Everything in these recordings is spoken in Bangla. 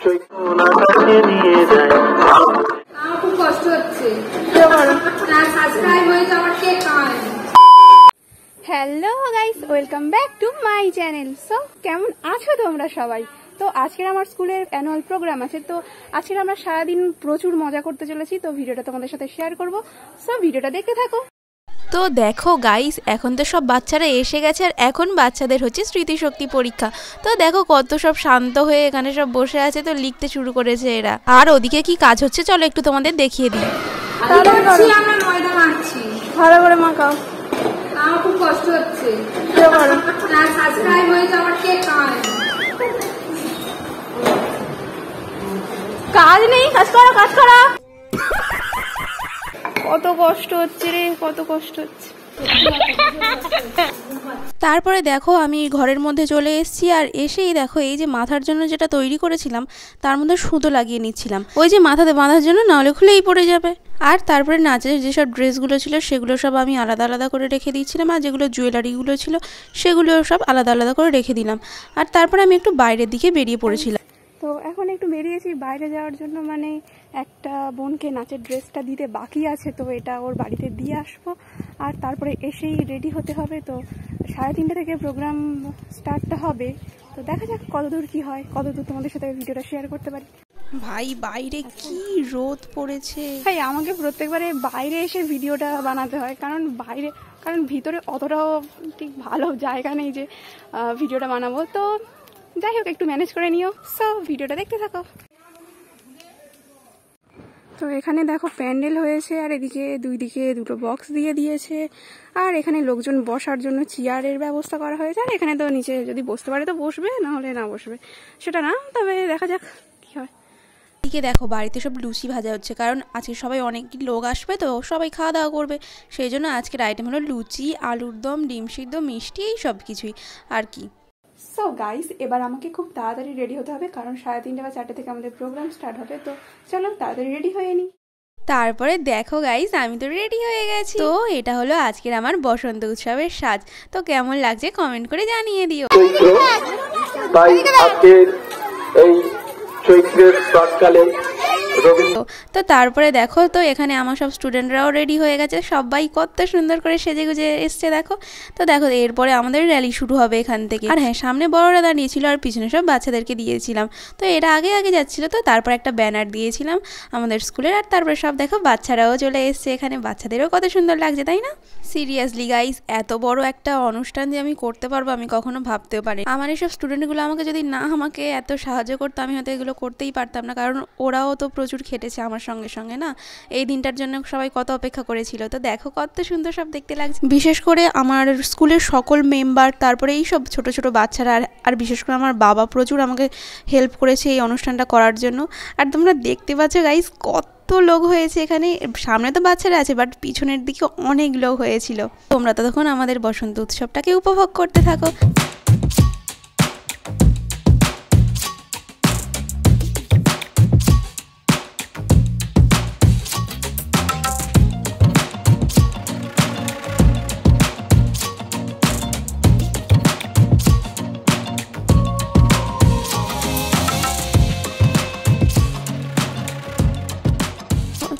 খুব কষ্ট হচ্ছে। Hello guys, welcome back to my channel. So কেমন আছো তোমরা সবাই? তো আজকের আমার স্কুলের অ্যানুয়াল প্রোগ্রাম আছে, তো আজকের আমরা সারাদিন প্রচুর মজা করতে চলেছি। তো ভিডিওটা তোমাদের সাথে শেয়ার করবো, সো ভিডিওটা দেখতে থাকো। তো দেখো গাইস, এখন তো সব বাচ্চারা এসে গেছে আর এখন বাচ্চাদের হচ্ছে স্মৃতিশক্তি পরীক্ষা। তো দেখো কত সব শান্ত হয়ে এখানে সব বসে আছে, তো লিখতে শুরু করেছে এরা। আর ওদিকে কি কাজ হচ্ছে চলো একটু তোমাদের দেখিয়ে দিই। ভালো করে মাখাও। আমার খুব কষ্ট হচ্ছে। কাজ নেই, কাজ করো, কাজ করো। কত কষ্ট হচ্ছে রে, কত কষ্ট হচ্ছে। তারপরে দেখো আমি ঘরের মধ্যে চলে এসেছি, আর এসেই দেখো এই যে মাথার জন্য যেটা তৈরি করেছিলাম তার মধ্যে সুতো লাগিয়ে নিচ্ছিলাম, ওই যে মাথাতে বাঁধার জন্য, নাহলে খুলেই পড়ে যাবে। আর তারপরে নাচের যেসব ড্রেসগুলো ছিল সেগুলো সব আমি আলাদা আলাদা করে রেখে দিচ্ছিলাম, আর যেগুলো জুয়েলারিগুলো ছিল সেগুলো সব আলাদা আলাদা করে রেখে দিলাম। আর তারপরে আমি একটু বাইরের দিকে বেরিয়ে পড়েছিলাম। তো এখন একটু বেরিয়েছি বাইরে যাওয়ার জন্য, মানে একটা বোনকে নাচের ড্রেসটা দিতে বাকি আছে, তো এটা ওর বাড়িতে দিয়ে আসবো। আর তারপরে এসেই রেডি হতে হবে। তো 3:30 থেকে প্রোগ্রাম স্টার্টটা হবে। তো দেখা যাক কতদূর কি হয়, কতদূর তোমাদের সাথে ভিডিওটা শেয়ার করতে পারি। ভাই বাইরে কি রোদ পড়েছে ভাই, আমাকে প্রত্যেকবারে বাইরে এসে ভিডিওটা বানাতে হয়, কারণ ভিতরে অতটাও ঠিক ভালো জায়গা নেই যে ভিডিওটা বানাবো। তো যাই হোক, একটু ম্যানেজ করে নিও। সো ভিডিওটা দেখতে থাকো। তো এখানে দেখো প্যান্ডেল হয়েছে, আর এদিকে দুই দিকে দুটো বক্স দিয়ে দিয়েছে, আর এখানে লোকজন বসার জন্য চেয়ারের ব্যবস্থা করা হয়েছে। আর এখানে তো নিচে যদি বসতে পারে তো বসবে, না হলে না বসবে, সেটা না, তবে দেখা যাক কি হয়। এদিকে দেখো বাড়িতে সব লুচি ভাজা হচ্ছে, কারণ আজকে সবাই অনেক লোক আসবে, তো সবাই খাওয়া দাওয়া করবে, সেই জন্য আজকের আইটেম হলো লুচি, আলুর দম, ডিম সিদ্ধ, মিষ্টি, এই সব কিছুই আর কি। সো গাইস, এবার আমাকে খুব তাড়াতাড়ি রেডি হতে হবে, কারণ 3:30 বা 4টে থেকে আমাদের প্রোগ্রাম স্টার্ট হবে। তো চলো তাড়াতাড়ি রেডি হয়ে নিই। তারপরে দেখো গাইস, আমি তো রেডি হয়ে গেছি। তো এটা হলো আজকের আমার বসন্ত উৎসবের সাজ। তো কেমন লাগছে কমেন্ট করে জানিয়ে দিও। তাই আজকের এই চৈত্রের প্রাককালে তো তারপরে দেখো, তো এখানে আমার সব স্টুডেন্টরাও রেডি হয়ে গেছে, সবাই কত সুন্দর করে সেজে গুজে এসছে দেখো। তো দেখো এরপরে আমাদের র্যালি শুরু হবে এখান থেকে। আর হ্যাঁ, সামনে বড়রা দাঁড়িয়েছিল আর পিছনে সব বাচ্চাদেরকে দিয়েছিলাম। তো এরা আগে আগে যাচ্ছিল, তো তারপর একটা ব্যানার দিয়েছিলাম আমাদের স্কুলের। আর তারপরে সব দেখো বাচ্চারাও চলে এসছে এখানে, বাচ্চাদেরও কত সুন্দর লাগছে তাই না? সিরিয়াসলি গাইস, এত বড় একটা অনুষ্ঠান যে আমি করতে পারবো আমি কখনো ভাবতেও পারি। আমার এইসব স্টুডেন্টগুলো আমাকে যদি না আমাকে এত সাহায্য করতো, আমি হয়তো এগুলো করতেই পারতাম না, কারণ ওরাও তো প্রচুর খেটেছে আমার সঙ্গে সঙ্গে না, এই দিনটার জন্য সবাই কত অপেক্ষা করেছিল। তো দেখো কত সুন্দর সব দেখতে লাগছে, বিশেষ করে আমার স্কুলের সকল মেম্বার, তারপরে এই সব ছোট ছোট বাচ্চারা, আর বিশেষ করে আমার বাবা প্রচুর আমাকে হেল্প করেছে এই অনুষ্ঠানটা করার জন্য। আর তোমরা দেখতে পাচ্ছ গাইস কত লোক হয়েছে এখানে, সামনে তো বাচ্চারা আছে বাট পিছনের দিকে অনেক লোক হয়েছিল। তোমরা ততক্ষণ আমাদের বসন্ত উৎসবটাকে উপভোগ করতে থাকো।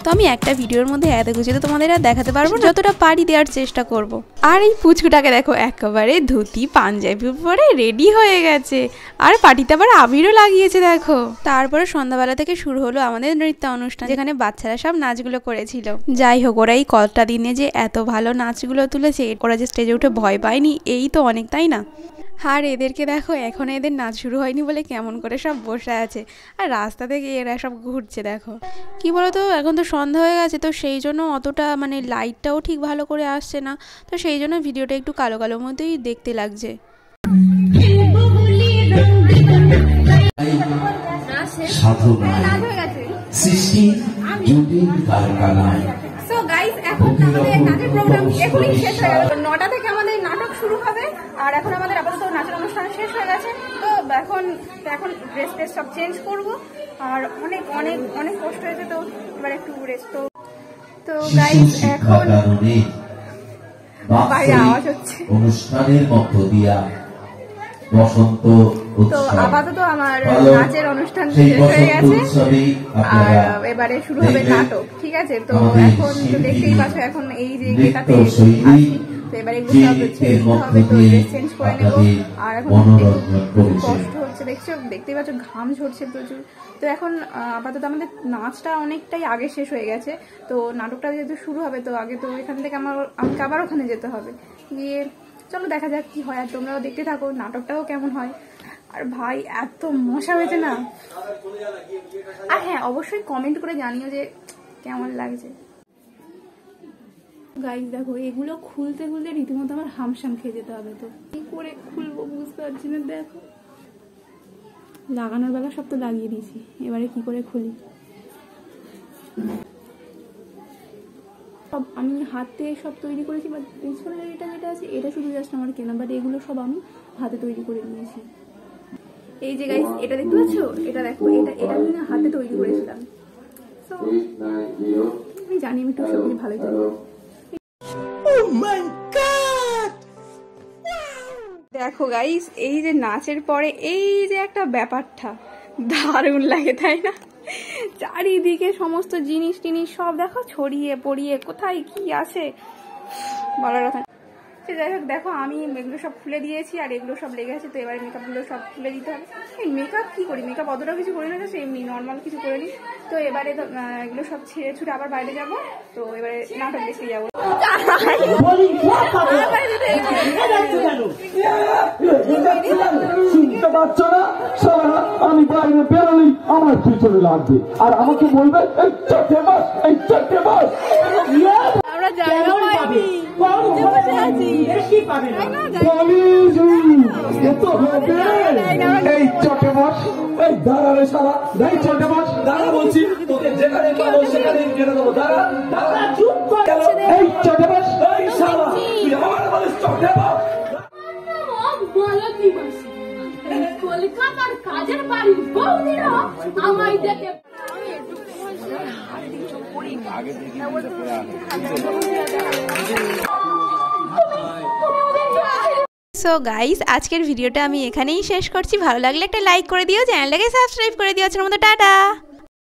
তো আমি একটা ভিডিওর মধ্যে এত কিছু তো তোমাদের আর দেখাতে পারবো না, যতটা পারি দেওয়ার চেষ্টা করব। আর এই পুচকুটাকে দেখো একেবারে ধুতি পাঞ্জাবি পরে রেডি হয়ে গেছে, আর পাটিতে আবার আবিরও লাগিয়েছে দেখো। তারপরে সন্ধ্যাবেলা থেকে শুরু হলো আমাদের নৃত্য অনুষ্ঠান, যেখানে বাচ্চারা সব নাচগুলো করেছিল। যাই হোক, ওরা এই কটা দিনে যে এত ভালো নাচগুলো তুলেছে, ওরা যে স্টেজে উঠে ভয় পায়নি, এই তো অনেক, তাই না? আর এদেরকে দেখো, এখন এদের নাচ শুরু হয়নি বলে কেমন করে সব বসে আছে, আর রাস্তা থেকে এরা সব ঘুরছে দেখো। কি বলতো, এখন তো সন্ধ্যা হয়ে গেছে, তো সেই জন্য অতটা মানে লাইটটাও ঠিক ভালো করে আসছে না, তো সেই জন্য ভিডিওটা একটু কালো কালো মতোই দেখতে লাগছে। সো গাইস, এখন আমাদের নাচের প্রোগ্রাম এখনই শেষ হয়ে গেল। 9টা থেকে আমাদের নাটক শুরু হবে, আর এখন আমাদের আপাতত নাচের অনুষ্ঠান শেষ হয়ে গেছে। তো এখন ড্রেস সব চেঞ্জ করব, আর অনেক অনেক অনেক কষ্ট হয়েছে, তো এবার একটু রেস্ট। তো গাইস, এখন বাইরে আওয়াজ হচ্ছে। অনুষ্ঠানের মধ্য দিয়া বসন্ত তো উৎসব। আপাতত আমার ভালো, নাচের অনুষ্ঠান সেই শেষ হয়ে বসন্ত গেছে উৎসবেই আর আপনারা এবারে শুরু হবে দেখবেন নাটক, ঠিক আছে? তো আমাদের এখন তো শিল্পী দেখতেই পাচ্ছ এখন এই যে নৃত্য গেটাতে শৈলী আছি, তো এবারে এগুলো যে সব ছেড়ে এর দিতে মধ্য হবে, তো দিয়ে ড্রেস চেঞ্জ করে নেবো। আপনাদের আর এখন মনোরঞ্জন খুব করেছে। কষ্ট হচ্ছে, দেখছো, দেখতেই পাচ্ছ ঘাম ঝরছে প্রচুর। তো এখন আপাতত আমাদের নাচটা অনেকটাই আগে শেষ হয়ে গেছে, তো নাটকটা যেহেতু শুরু হবে তো আগে তো এখান থেকে আমাকে আবার ওখানে যেতে হবে, গিয়ে চলো দেখা যাক কি হয়। আর তোমরাও দেখতে থাকো নাটকটাও কেমন হয়। আর ভাই এত মশা হয়েছে না। আর হ্যাঁ, অবশ্যই কমেন্ট করে জানিও যে কেমন লাগছে। গাইস দেখো, এগুলো খুলতে খুলতে রীতিমতো আমার হামশাম খেয়ে যেতে হবে। তো কি করে খুলবো বুঝতে পারছি না। দেখো, লাগানোর বেলা সব তো লাগিয়ে দিয়েছি, এবারে কি করে খুলি। সব আমি হাতে সব তৈরি করেছি, বাট পিছনের এটা যেটা আছে এটা শুধু জাস্ট আমার কেনা, বাট এগুলো সব আমি হাতে তৈরি করে নিয়েছি। এই যে গাইস, এটা দেখতে পাচ্ছ, এটা দেখো, এটা আমি না হাতে তৈরি করেছিলাম। So, আমি জানি আমি একটু সবকিছু ভালো জানি। দেখো গাইস, এই যে নাচের পরে এই যে একটা ব্যাপারটা দারুণ লাগে, তাই না? চারিদিকে সমস্ত জিনিস টিনিস সব দেখো ছড়িয়ে পড়িয়ে, কোথায় কি আছে বলার কথা। সে যাই হোক, দেখো আমি এগুলো সব খুলে দিয়েছি আর এগুলো সব লেগে আছে, তো এবারে মেকআপগুলো সব খুলে দিতে হবে। এই মেকআপ কি করি, মেকআপ অতটাও কিছু করি না, সে এমনি নর্মাল কিছু করে নিই। তো এবারে এগুলো সব ছেড়ে ছুটে আবার বাইরে যাবো, তো এবারে নাটক দেখতে যাবো। শুনতে পাচ্ছ না? সারা আমি বাইরে বেরোলেই আমার পিছনে লাগবে আর আমাকে বলবে এই চটে বাস, এই চটে বাস। আমরা জায়গা পাইনি, বসে আছি। এই চটে বাস, এই দাঁড়া রে সারা, এই চটে বাস, দাঁড়া বলছি তোকে, যেখানে পাবো সেখানে যেতে দেবো। দাঁড়া দাঁড়া, চুপ কর। এই চটে বাস, এই সারা, তুই আমার বলিস চটে বাস। কলকাতার কাজের বাড়ির বৌদিরা আমায় দেখে সো গাইস, আজকের ভিডিওটা আমি এখানেই শেষ করছি। ভালো লাগলে একটা লাইক করে দিও, চ্যানেলটাকে সাবস্ক্রাইব করে দিও। আজকের মতো টাটা।